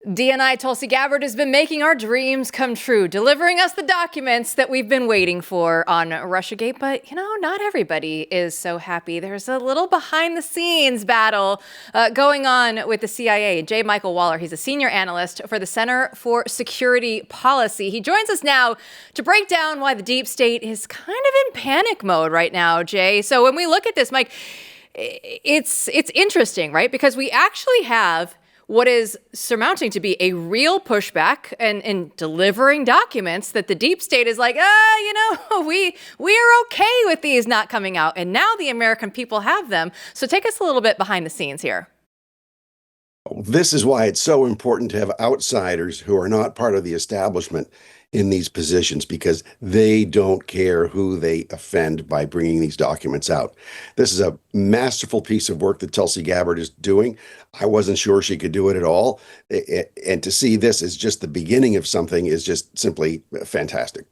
DNI Tulsi Gabbard has been making our dreams come true, delivering us the documents that we've been waiting for on Russiagate. But, not everybody is so happy. There's a little behind-the-scenes battle going on with the CIA. J. Michael Waller, he's a senior analyst for the Center for Security Policy. He joins us now to break down why the deep state is kind of in panic mode right now, Jay. So when we look at this, Mike, it's interesting, right? Because we actually have what is surmounting to be a real pushback and delivering documents that the deep state is like, we are okay with these not coming out. And now the American people have them. So take us a little bit behind the scenes here. This is why it's so important to have outsiders who are not part of the establishment in these positions, because they don't care who they offend by bringing these documents out. This is a masterful piece of work that Tulsi Gabbard is doing. I wasn't sure she could do it at all. And to see this as just the beginning of something is just simply fantastic.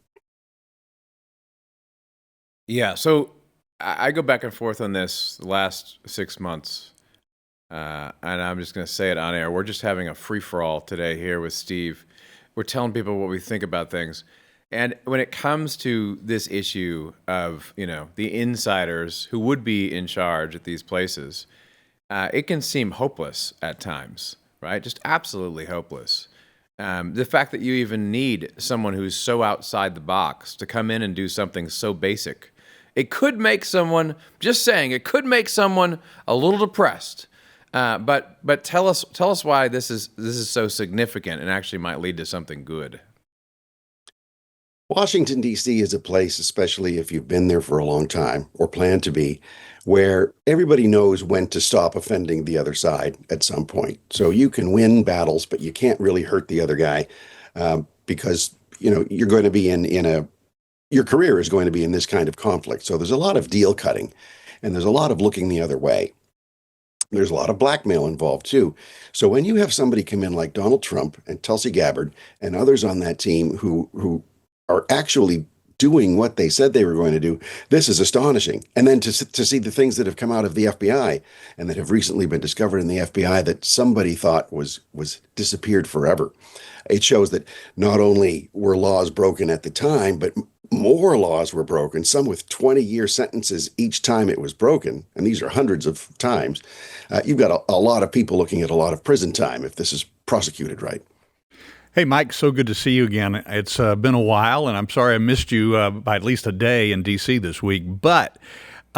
Yeah, so I go back and forth on this the last 6 months. And I'm just going to say it on air. We're just having a free-for-all today here with Steve. We're telling people what we think about things. And when it comes to this issue of, the insiders who would be in charge at these places, it can seem hopeless at times, right? Just absolutely hopeless. The fact that you even need someone who's so outside the box to come in and do something so basic, it could make someone, just saying, it could make someone a little depressed. But tell us why this is so significant and actually might lead to something good. Washington, D.C. is a place, especially if you've been there for a long time or plan to be, where everybody knows when to stop offending the other side at some point. So you can win battles, but you can't really hurt the other guy because, you're going to be your career is going to be in this kind of conflict. So there's a lot of deal cutting and there's a lot of looking the other way. There's a lot of blackmail involved, too. So when you have somebody come in like Donald Trump and Tulsi Gabbard and others on that team who are actually doing what they said they were going to do, this is astonishing. And then to see the things that have come out of the FBI and that have recently been discovered in the FBI that somebody thought was disappeared forever. It shows that not only were laws broken at the time, but more laws were broken, some with 20-year sentences each time it was broken. And these are hundreds of times. You've got a lot of people looking at a lot of prison time if this is prosecuted right. Hey, Mike, so good to see you again. It's been a while, and I'm sorry I missed you by at least a day in D.C. this week. But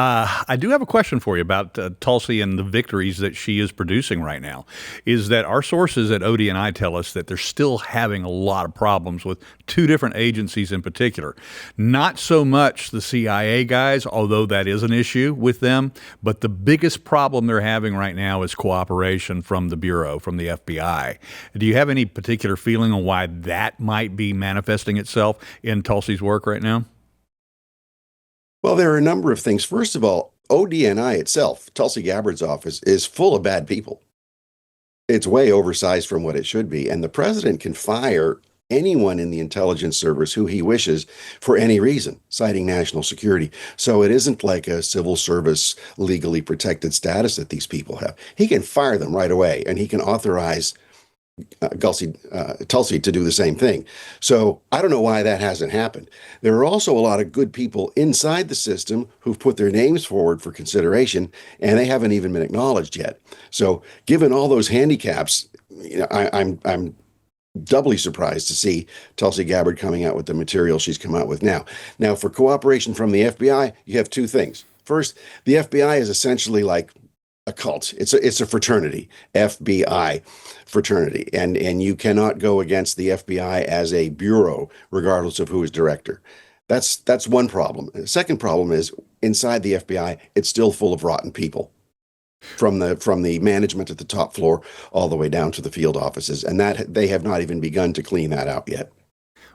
I do have a question for you about Tulsi and the victories that she is producing right now. Is that our sources at ODNI tell us that they're still having a lot of problems with two different agencies in particular. Not so much the CIA guys, although that is an issue with them, but the biggest problem they're having right now is cooperation from the Bureau, from the FBI. Do you have any particular feeling on why that might be manifesting itself in Tulsi's work right now? Well, there are a number of things. First of all, ODNI itself, Tulsi Gabbard's office, is full of bad people. It's way oversized from what it should be. And the president can fire anyone in the intelligence service who he wishes for any reason, citing national security. So it isn't like a civil service legally protected status that these people have. He can fire them right away, and he can authorize Tulsi to do the same thing. So I don't know why that hasn't happened. There are also a lot of good people inside the system who've put their names forward for consideration, and they haven't even been acknowledged yet. So given all those handicaps, I'm doubly surprised to see Tulsi Gabbard coming out with the material she's come out with now. Now, for cooperation from the FBI, you have two things. First, the FBI is essentially like a cult. It's a fraternity, FBI fraternity, and you cannot go against the FBI as a bureau, regardless of who is director. That's one problem. The second problem is inside the FBI, it's still full of rotten people, from the management at the top floor all the way down to the field offices, and that they have not even begun to clean that out yet.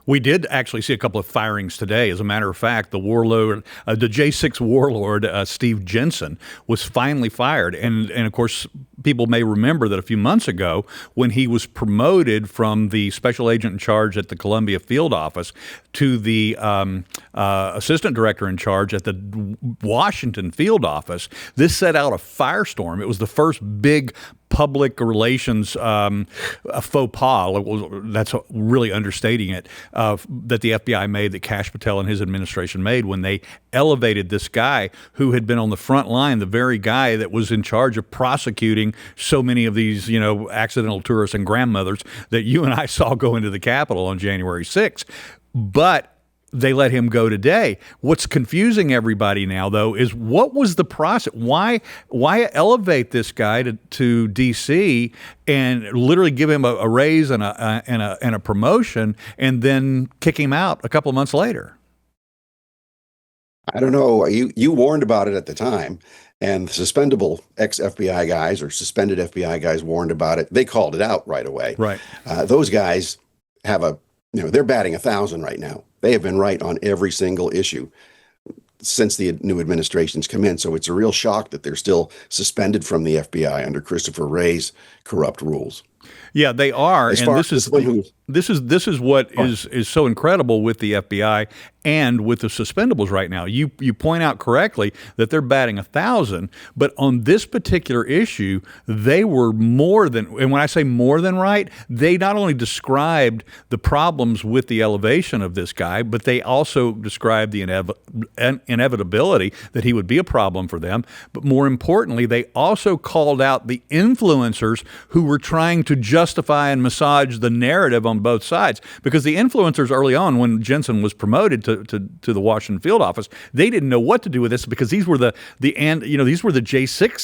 We did actually see a couple of firings today. As a matter of fact, the warlord, the J6 warlord, Steve Jensen, was finally fired. And of course, people may remember that a few months ago, when he was promoted from the special agent in charge at the Columbia field office to the assistant director in charge at the Washington field office, this set out a firestorm. It was the first big public relations faux pas, that's really understating it, that the FBI made, that Kash Patel and his administration made when they elevated this guy who had been on the front line, the very guy that was in charge of prosecuting so many of these, accidental tourists and grandmothers that you and I saw go into the Capitol on January 6th. But they let him go today. What's confusing everybody now, though, is what was the process? Why elevate this guy to D.C. and literally give him a raise and a promotion, and then kick him out a couple of months later? I don't know. You warned about it at the time, and the suspendable ex-FBI guys or suspended FBI guys warned about it. They called it out right away. Right. Those guys have they're batting 1,000 right now. They have been right on every single issue since the new administration's come in. So it's a real shock that they're still suspended from the FBI under Christopher Wray's corrupt rules. Yeah, they are, and this is what Oh. is so incredible with the FBI and with the suspendables right now. You point out correctly that they're batting 1,000, but on this particular issue, they were more than, and when I say more than right, they not only described the problems with the elevation of this guy, but they also described the inevitability that he would be a problem for them. But more importantly, they also called out the influencers who were trying to justify and massage the narrative on both sides, because the influencers early on, when Jensen was promoted to the Washington field office, they didn't know what to do with this, because these were the J6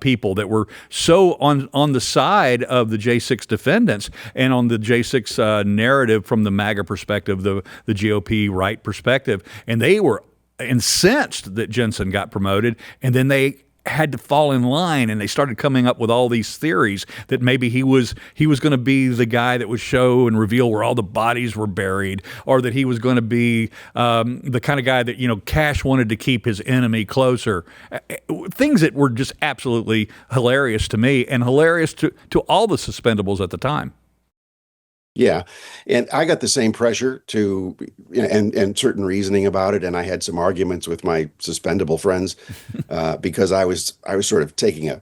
people that were so on the side of the J6 defendants and on the J6 narrative from the MAGA perspective, the GOP right perspective, and they were incensed that Jensen got promoted, and then they had to fall in line, and they started coming up with all these theories that maybe he was going to be the guy that would show and reveal where all the bodies were buried, or that he was going to be the kind of guy that Kash wanted to keep his enemy closer. Things that were just absolutely hilarious to me and hilarious to all the suspendables at the time. Yeah. And I got the same pressure and certain reasoning about it. And I had some arguments with my suspendable friends because I was sort of taking a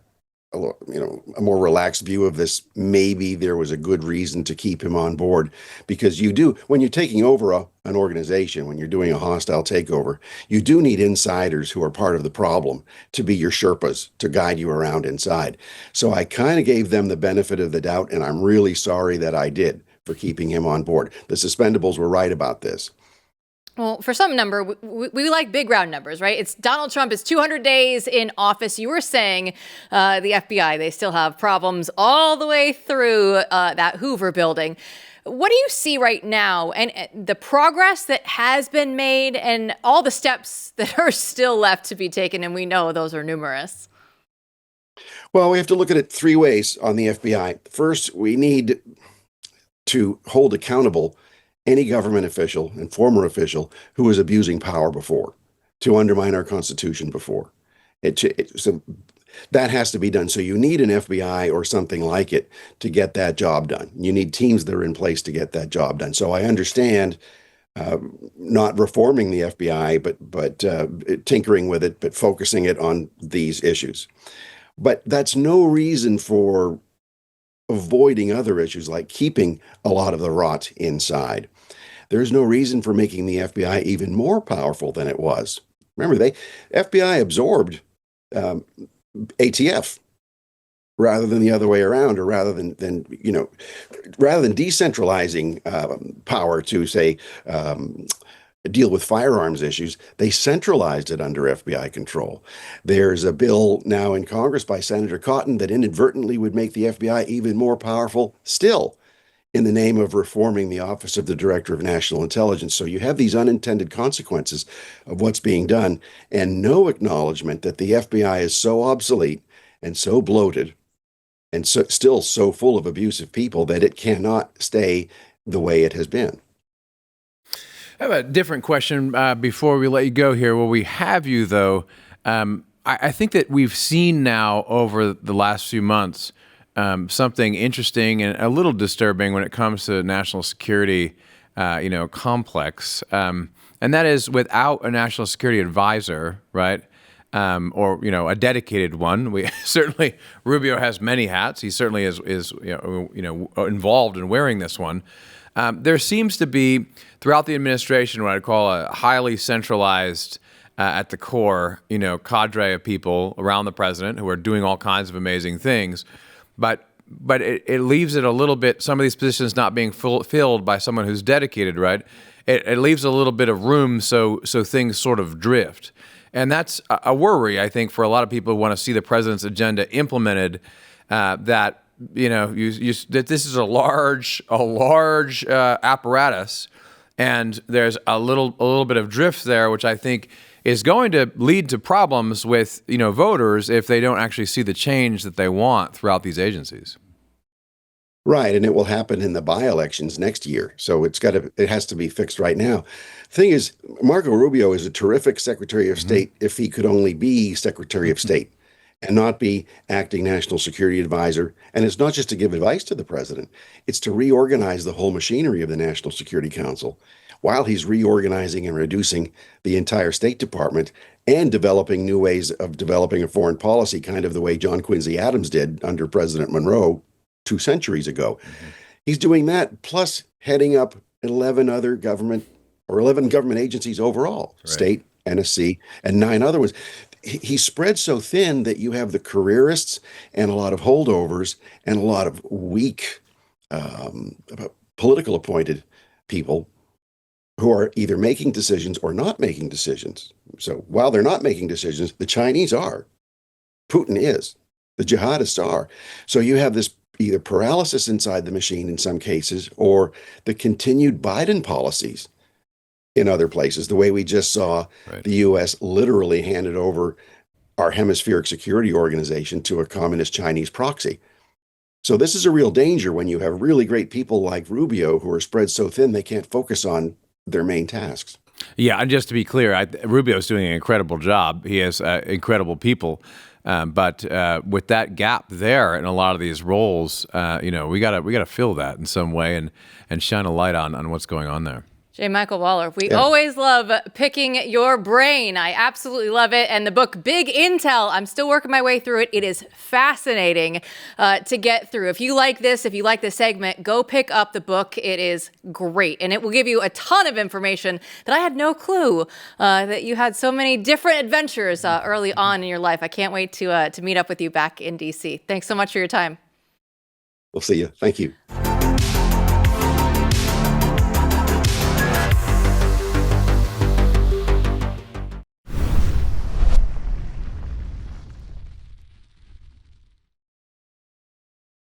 more relaxed view of this. Maybe there was a good reason to keep him on board, because when you're taking over an organization, when you're doing a hostile takeover, you do need insiders who are part of the problem to be your Sherpas, to guide you around inside. So I kind of gave them the benefit of the doubt, and I'm really sorry that I did, for keeping him on board. The suspendables were right about this. Well, for some number, we like big round numbers, right? It's Donald Trump is 200 days in office. You were saying the FBI, they still have problems all the way through that Hoover building. What do you see right now, and the progress that has been made and all the steps that are still left to be taken? And we know those are numerous. Well, we have to look at it three ways on the FBI. First, we need to hold accountable any government official and former official who was abusing power before, to undermine our Constitution before. So that has to be done. So you need an FBI or something like it to get that job done. You need teams that are in place to get that job done. So I understand not reforming the FBI, but tinkering with it, but focusing it on these issues. But that's no reason for avoiding other issues like keeping a lot of the rot inside. There's no reason for making the FBI even more powerful than it was. Remember, FBI absorbed ATF rather than the other way around, or rather than decentralizing power to, say, deal with firearms issues, they centralized it under FBI control. There's a bill now in Congress by Senator Cotton that inadvertently would make the FBI even more powerful still, in the name of reforming the Office of the Director of National Intelligence. So you have these unintended consequences of what's being done, and no acknowledgement that the FBI is so obsolete and so bloated and still so full of abusive people that it cannot stay the way it has been. I have a different question before we let you go here. Well, we have you, though. I think that we've seen now over the last few months something interesting and a little disturbing when it comes to national security, complex, and that is without a national security advisor, right? Or a dedicated one. We certainly Rubio has many hats. He certainly is involved in wearing this one. There seems to be throughout the administration what I'd call a highly centralized, at the core, cadre of people around the president who are doing all kinds of amazing things, but it leaves it a little bit. Some of these positions not being filled by someone who's dedicated, right? It leaves a little bit of room so things sort of drift. And that's a worry, I think, for a lot of people who want to see the president's agenda implemented. That that this is a large apparatus, and there's a little bit of drift there, which I think is going to lead to problems with voters if they don't actually see the change that they want throughout these agencies. Right, and it will happen in the by-elections next year. So it has to be fixed right now. Thing is, Marco Rubio is a terrific Secretary of State if he could only be Secretary of State and not be acting national security advisor. And it's not just to give advice to the president, it's to reorganize the whole machinery of the National Security Council while he's reorganizing and reducing the entire State Department and developing new ways of developing a foreign policy, kind of the way John Quincy Adams did under President Monroe 2 centuries ago. He's doing that, plus heading up 11 government agencies overall, right. State, NSC, and 9 other ones. He's spread so thin that you have the careerists and a lot of holdovers and a lot of weak political appointed people who are either making decisions or not making decisions. So while they're not making decisions, the Chinese are. Putin is. The jihadists are. So you have this either paralysis inside the machine in some cases, or the continued Biden policies in other places, the way we just saw right. The U.S. literally handed over our hemispheric security organization to a communist Chinese proxy. So this is a real danger when you have really great people like Rubio who are spread so thin they can't focus on their main tasks. Yeah, and just to be clear, Rubio's doing an incredible job. He has incredible people. But with that gap there in a lot of these roles, we gotta fill that in some way and shine a light on what's going on there. J. Michael Waller, we always love picking your brain. I absolutely love it. And the book, Big Intel, I'm still working my way through it. It is fascinating to get through. If you like this segment, go pick up the book. It is great. And it will give you a ton of information that I had no clue that you had so many different adventures early on in your life. I can't wait to meet up with you back in D.C. Thanks so much for your time. We'll see you. Thank you.